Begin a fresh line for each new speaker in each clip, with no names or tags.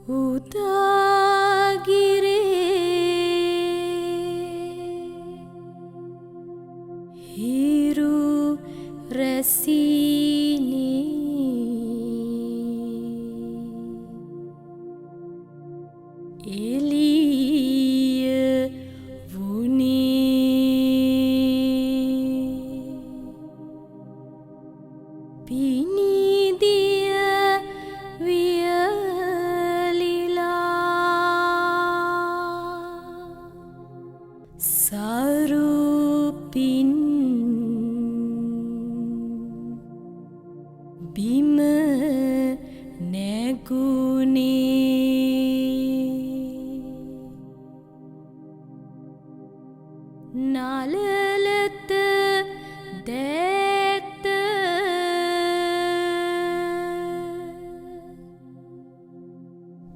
උදාගිරේ හිරු රැසිනේ එළිය වුණේ පිනිදිය සරුපින් බිම නැගුණේ නලලත දැත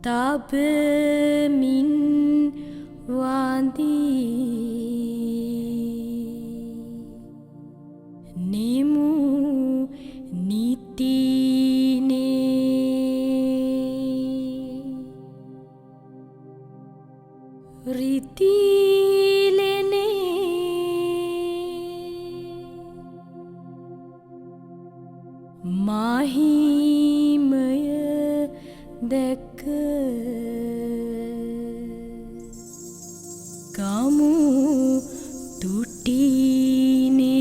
තබමින් වඳී නිමු නිතිනේ රිතිලෙනේ මහිමය දැක ගමු තුටිනේ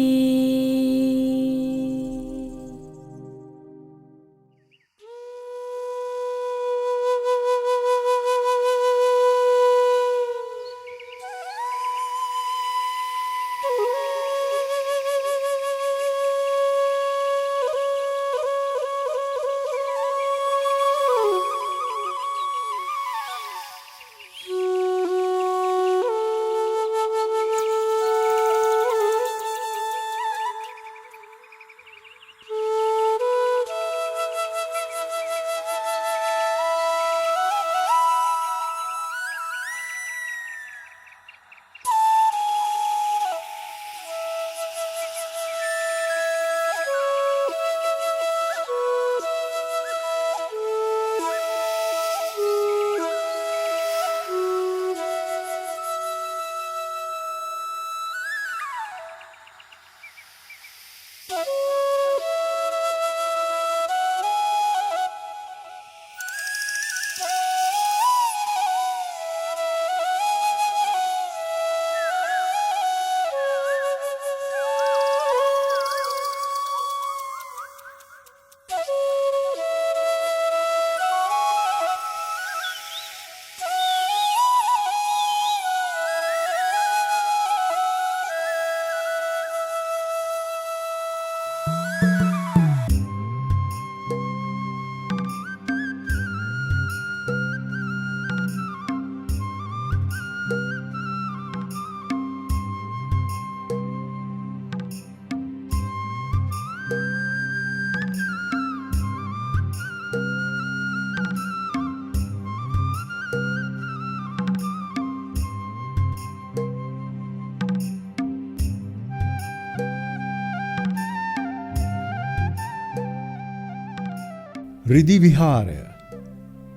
Ridi Viharaya,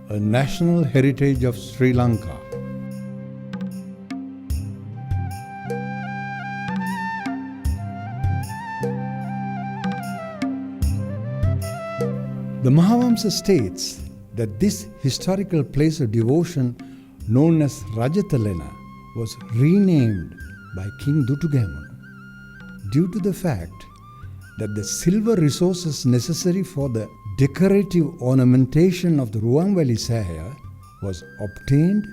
a national heritage of Sri Lanka. The Mahavamsa states that this historical place of devotion known as Rajatalena was renamed by King Dutu Gemunu due to the fact that the silver resources necessary for the decorative ornamentation of the Ruwanwelisaya was obtained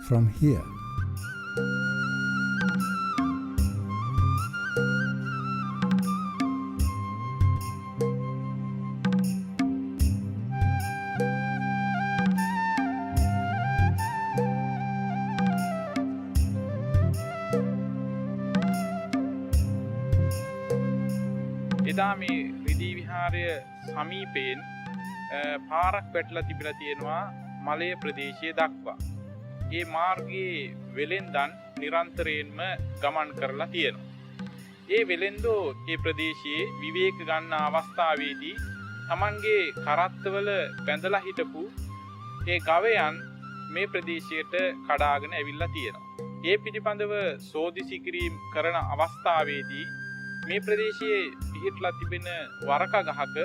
from here.
එදා මේ රිදී විහාරය සමීපයෙන් පාරක් වැටලා තිබිලා තියෙනවා මලය ප්‍රදේශය දක්වා. ඒ මාර්ගයේ වෙලෙන්දන් නිරන්තරයෙන්ම ගමන් කරලා තියෙනවා. ඒ වෙලෙන්දෝ ඒ ප්‍රදේශයේ විවේක ගන්න අවස්ථාවේදී Tamanගේ කරත්තවල බැඳලා හිටපු ඒ ගවයන් මේ ප්‍රදේශයට කඩාගෙන ඇවිල්ලා තියෙනවා. ඒ පිළිබඳව සෝදිසි කිරීම කරන අවස්ථාවේදී මේ ප්‍රදේශයේ පිහිටලා තිබෙන වරක ගහක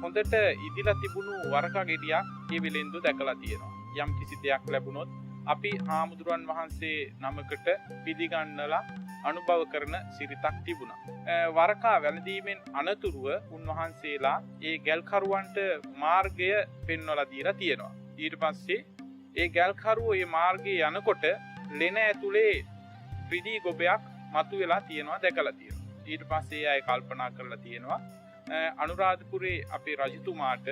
හොඳට ඉදිලා තිබුණු වරක ගෙඩියක් ඒ වෙලෙන්දු දැකලා තියෙනවා. යම් කිසි දෙයක් ලැබුණොත් අපි හාමුදුරන් වහන්සේ නමකට පිළිගන්නලා අනුභව කරන සිරිතක් තිබුණා. වරකා වැළඳීමෙන් අනතුරුව උන්වහන්සේලා ඒ ගැල්කරුවන්ට මාර්ගය පෙන්වලා දීලා තියෙනවා. ඊට පස්සේ ඒ ගැල්කරුවෝ මේ මාර්ගයේ යනකොට ලෙන ඇතුලේ රිදී ගොබයක් මතුවලා තියෙනවා දැකලා තියෙනවා. ඊට පස්සේ අය කල්පනා කරලා තියෙනවා අනුරාධපුරේ අපේ රජතුමාට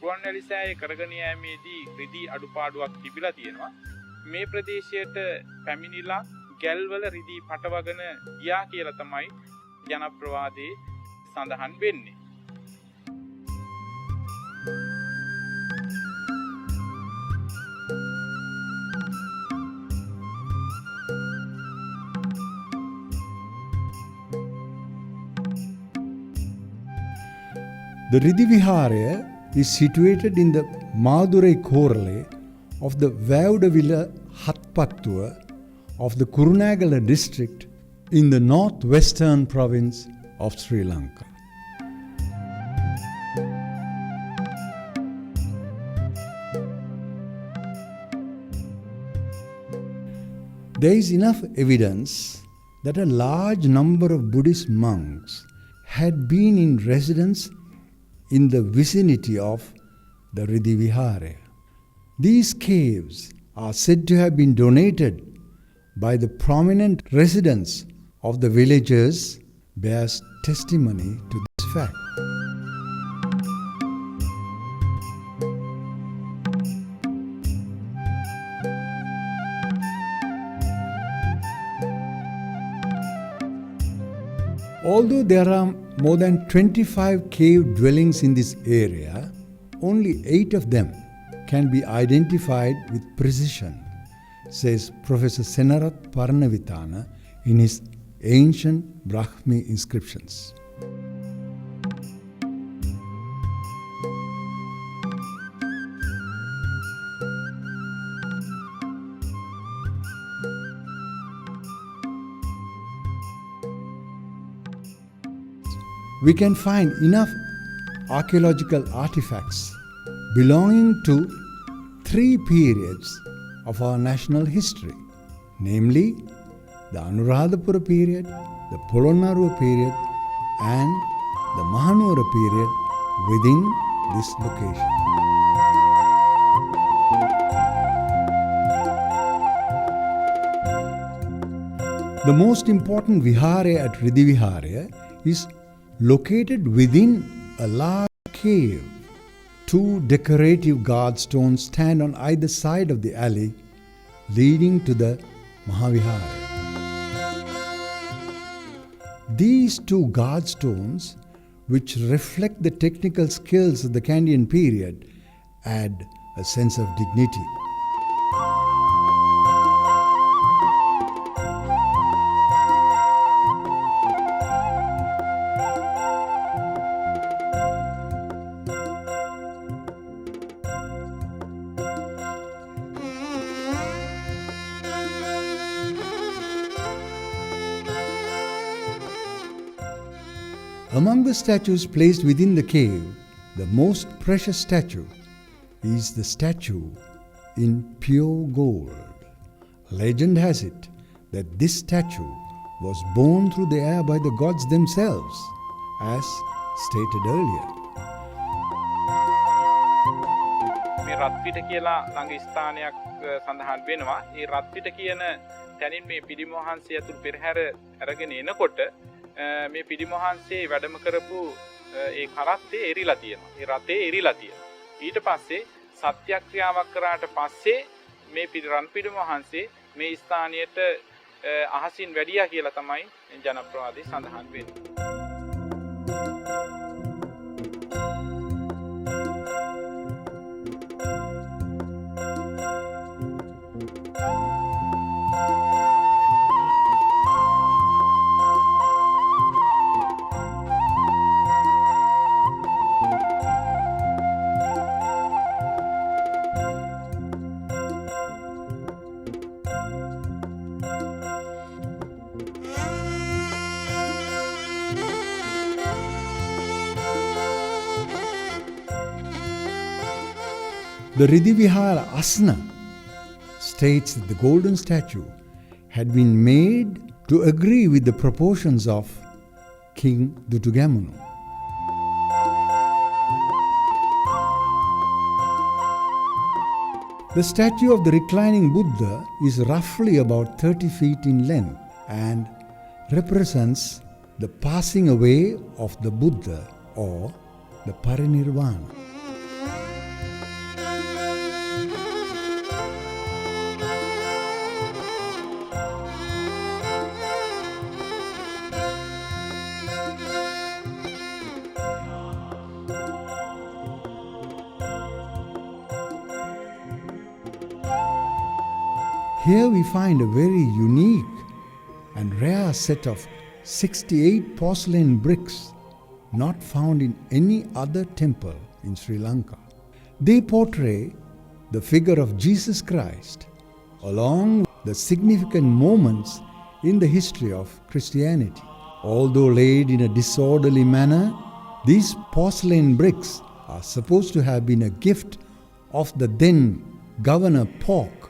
රුවන්වැලිසෑය කරගෙන යෑමේදී රිදී අඩුපාඩුවක් තිබිලා තියෙනවා. මේ ප්‍රදේශයට පැමිණිලා ගැල්වල රිදී පටවගෙන ගියා කියලා තමයි ජනප්‍රවාදයේ සඳහන් වෙන්නේ.
The Ridi Viharaya is situated in the Madurai Korale of the Vayudavila Hatpattua of the Kurunegala district in the northwestern province of Sri Lanka. There is enough evidence that a large number of Buddhist monks had been in residence in the vicinity of the Ridi Viharaya. These caves are said to have been donated by the prominent residents of the villagers, bears testimony to this fact. Although there are more than 25 cave dwellings in this area, only 8 of them can be identified with precision, says Professor Senarath Parnavitana in his Ancient Brahmi Inscriptions. We can find enough archaeological artifacts belonging to 3 periods of our national history, namely the Anuradhapura period, the Polonnaruwa period and the Mahanuwara period within this location. The most important Viharaya at Ridi Viharaya is located within a large cave. 2 decorative guard stones stand on either side of the alley leading to the Mahaviharaya. These 2 guard stones, which reflect the technical skills of the Kandyan period, add a sense of dignity. Among the statues placed within the cave, the most precious statue is the statue in pure gold. Legend has it that this statue was borne through the air by the gods themselves, as stated earlier.
මේ රත්පිට කියලා ළඟ ස්ථානයක් සඳහන් වෙනවා. ඒ රත්පිට කියන තැනින් මේ පිළිම වහන්සේ අතුරු පෙරහැර අරගෙන එනකොට මේ පිළිම වහන්සේ වැඩම කරපු ඒ කරත්තේ එරිලා තියෙනවා. ඒ රතේ එරිලා තියෙනවා. ඊට පස්සේ සත්‍යක්‍රියාවක් කරාට පස්සේ මේ රන් පිළිම වහන්සේ මේ ස්ථානයට අහසින් වැඩියා කියලා තමයි ජනප්‍රවාදයේ සඳහන් වෙන්නේ.
The Ridi Viharaya Asana states that the golden statue had been made to agree with the proportions of King Dutu Gemunu. The statue of the reclining Buddha is roughly about 30 feet in length and represents the passing away of the Buddha or the parinirvana. Here we find a very unique and rare set of 68 porcelain bricks not found in any other temple in Sri Lanka. They portray the figure of Jesus Christ along with the significant moments in the history of Christianity. Although laid in a disorderly manner, these porcelain bricks are supposed to have been a gift of the then Governor Pork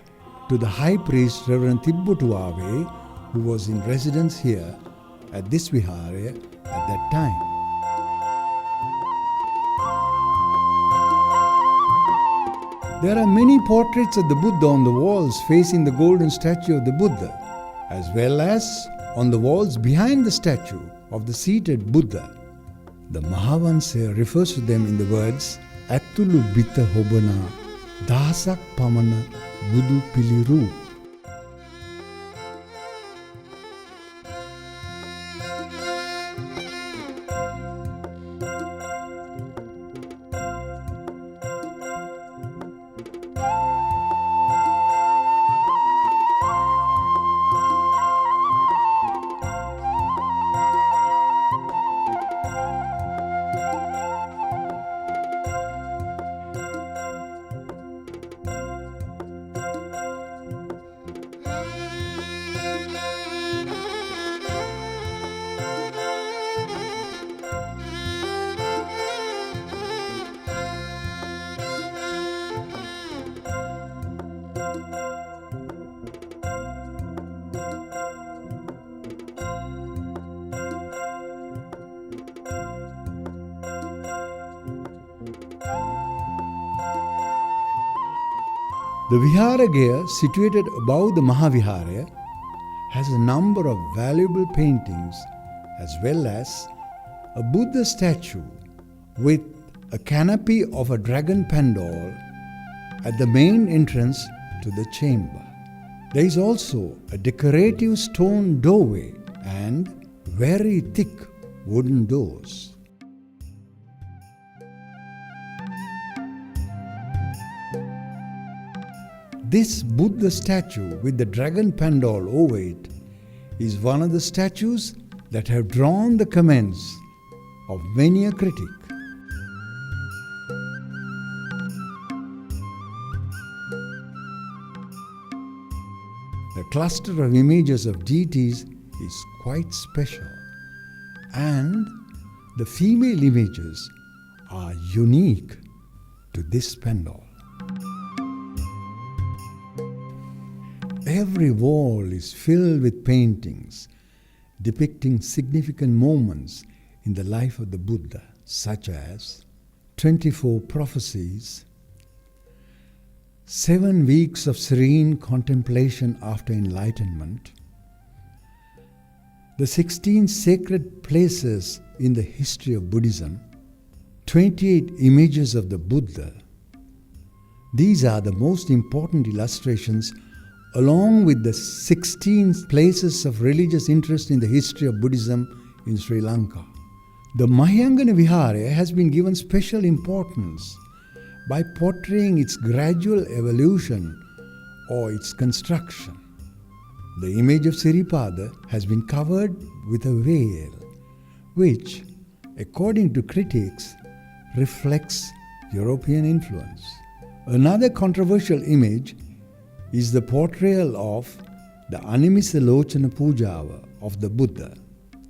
to the High Priest Reverend Tibbutuave, who was in residence here at this Viharaya at that time. There are many portraits of the Buddha on the walls facing the golden statue of the Buddha, as well as on the walls behind the statue of the seated Buddha. The Mahavamsa refers to them in the words, Attulu Bita Hobana, Dasak Pamana Budu Piliru. The Viharagaya, situated above the Mahaviharaya, has a number of valuable paintings as well as a Buddha statue with a canopy of a dragon pandal at the main entrance to the chamber. There is also a decorative stone doorway and very thick wooden doors. This Buddha statue with the dragon pandal over it is one of the statues that have drawn the comments of many a critic. The cluster of images of deities is quite special, and the female images are unique to this pandal. Every wall is filled with paintings depicting significant moments in the life of the Buddha, such as 24 prophecies, 7 weeks of serene contemplation after enlightenment, the 16 sacred places in the history of Buddhism, 28 images of the Buddha. These are the most important illustrations, along with the 16 places of religious interest in the history of Buddhism in Sri Lanka. The Mahayangana Viharaya has been given special importance by portraying its gradual evolution or its construction. The image of Siripada has been covered with a veil, which, according to critics, reflects European influence. Another controversial image is the portrayal of the Animisa Lochana Pujava of the Buddha,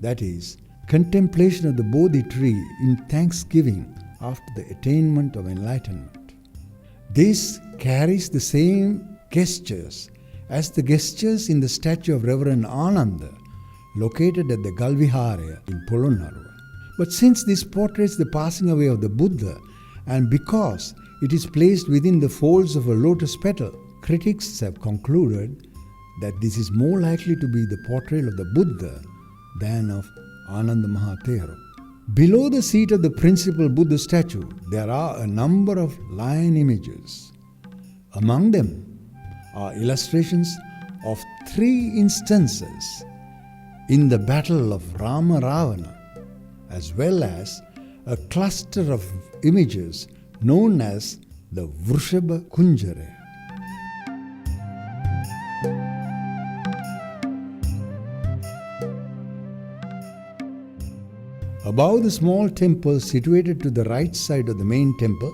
that is, contemplation of the Bodhi tree in thanksgiving after the attainment of enlightenment. This carries the same gestures as the gestures in the statue of Reverend Ananda located at the Viharaya in Polonnaruwa. But since this portrays the passing away of the Buddha, and because it is placed within the folds of a lotus petal, critics have concluded that this is more likely to be the portrayal of the Buddha than of Ananda Mahathero. Below the seat of the principal Buddha statue, there are a number of lion images. Among them are illustrations of 3 instances in the battle of Rama Ravana, as well as a cluster of images known as the Vrushabha Kunjara. Above the small temple situated to the right side of the main temple,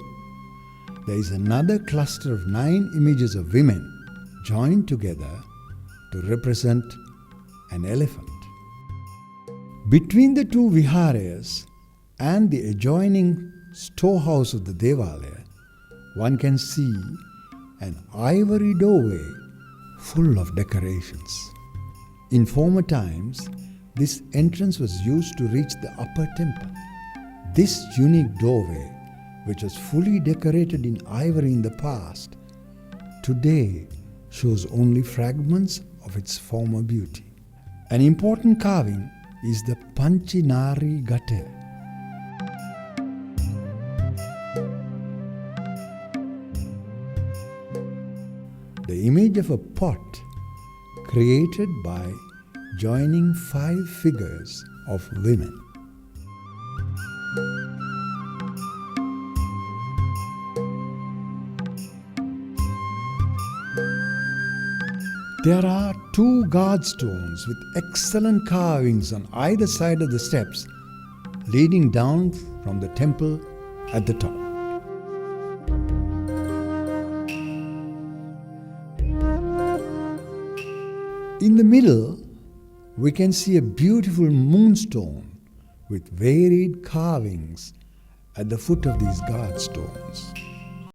there is another cluster of 9 images of women joined together to represent an elephant. Between the 2 viharayas and the adjoining storehouse of the Devalaya, one can see an ivory doorway full of decorations. In former times, this entrance was used to reach the upper temple. This unique doorway, which was fully decorated in ivory in the past, today shows only fragments of its former beauty. An important carving is the Panchinari Gate. The image of a pot created by joining 5 figures of women. There are 2 guard stones with excellent carvings on either side of the steps leading down from the temple at the top. In the middle, we can see a beautiful moonstone with varied carvings at the foot of these guard stones.